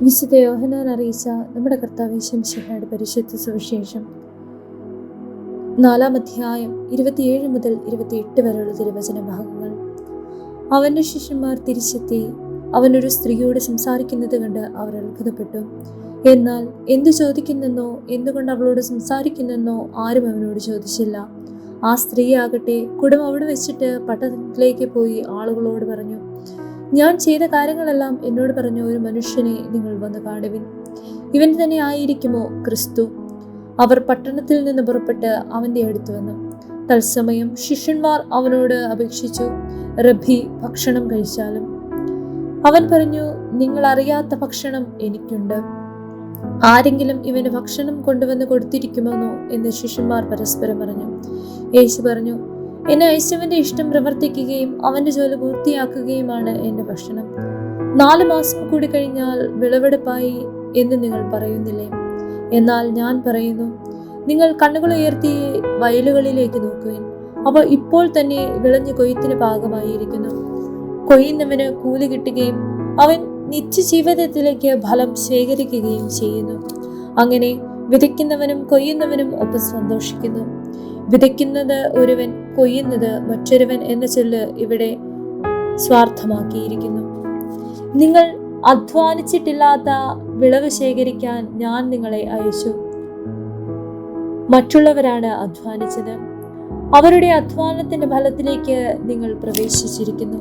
വിശുദ്ധ യോഹന്നാൻ അറിയിച്ച നമ്മുടെ കർത്താവ് മിശിഹായുടെ പരിശുദ്ധ സുവിശേഷം 4-ാം അധ്യായം 27 മുതൽ 28 വരെയുള്ള തിരുവചന ഭാഗങ്ങൾ. അവന്റെ ശിഷ്യന്മാർ തിരിച്ചെത്തി അവനൊരു സ്ത്രീയോട് സംസാരിക്കുന്നത് കണ്ട് അവർ അത്ഭുതപ്പെട്ടു. എന്നാൽ എന്തു ചോദിക്കുന്നെന്നോ എന്തുകൊണ്ട് അവളോട് സംസാരിക്കുന്നെന്നോ ആരും അവനോട് ചോദിച്ചില്ല. ആ സ്ത്രീയാകട്ടെ കുടം അവിടെ വെച്ചിട്ട് പട്ടണത്തിലേക്ക് പോയി ആളുകളോട് പറഞ്ഞു, ഞാൻ ചെയ്ത കാര്യങ്ങളെല്ലാം എന്നോട് പറഞ്ഞ ഒരു മനുഷ്യനെ നിങ്ങൾ വന്ന് കാണുവിൻ. ഇവൻ തന്നെ ആയിരിക്കുമോ ക്രിസ്തു? അവർ പട്ടണത്തിൽ നിന്ന് പുറപ്പെട്ട് അവന്റെ അടുത്ത് വന്നു. തത്സമയം ശിഷ്യന്മാർ അവനോട് അപേക്ഷിച്ചു, റബ്ബി, ഭക്ഷണം കഴിച്ചാലും. അവൻ പറഞ്ഞു, നിങ്ങൾ അറിയാത്ത ഭക്ഷണം എനിക്കുണ്ട്. ആരെങ്കിലും ഇവന് ഭക്ഷണം കൊണ്ടുവന്ന് കൊടുത്തിരിക്കുമെന്നോ എന്ന് ശിഷ്യന്മാർ പരസ്പരം പറഞ്ഞു. യേശു പറഞ്ഞു, എന്നെ അയച്ചവന്റെ ഇഷ്ടം പ്രവർത്തിക്കുകയും അവന്റെ ജോലി പൂർത്തിയാക്കുകയുമാണ് എന്റെ ഭക്ഷണം. 4 മാസം കൂടി കഴിഞ്ഞാൽ വിളവെടുപ്പായി എന്ന് നിങ്ങൾ പറയുന്നില്ലേ? എന്നാൽ ഞാൻ പറയുന്നു, നിങ്ങൾ കണ്ണുകൾ ഉയർത്തി വയലുകളിലേക്ക് നോക്കുവിൻ. അവ ഇപ്പോൾ തന്നെ വിളഞ്ഞു കൊയ്ത്തിന് പാകമായിരിക്കുന്നു. കൊയ്യുന്നവന് കൂലി കിട്ടുകയും അവൻ നിത്യജീവിതത്തിലേക്ക് ഫലം ശേഖരിക്കുകയും ചെയ്യുന്നു. അങ്ങനെ വിതയ്ക്കുന്നവനും കൊയ്യുന്നവനും ഒപ്പം സന്തോഷിക്കുന്നു. വിതയ്ക്കുന്നത് ഒരുവൻ, കൊയ്യുന്നത് മറ്റൊരുവൻ എന്ന ചൊല്ല് ഇവിടെ സ്വാർത്ഥമാക്കിയിരിക്കുന്നു. നിങ്ങൾ അധ്വാനിച്ചിട്ടില്ലാത്ത വിളവ് ശേഖരിക്കാൻ ഞാൻ നിങ്ങളെ അയച്ചു. മറ്റുള്ളവരാണ് അധ്വാനിച്ചത്. അവരുടെ അധ്വാനത്തിന്റെ ഫലത്തിലേക്ക് നിങ്ങൾ പ്രവേശിച്ചിരിക്കുന്നു.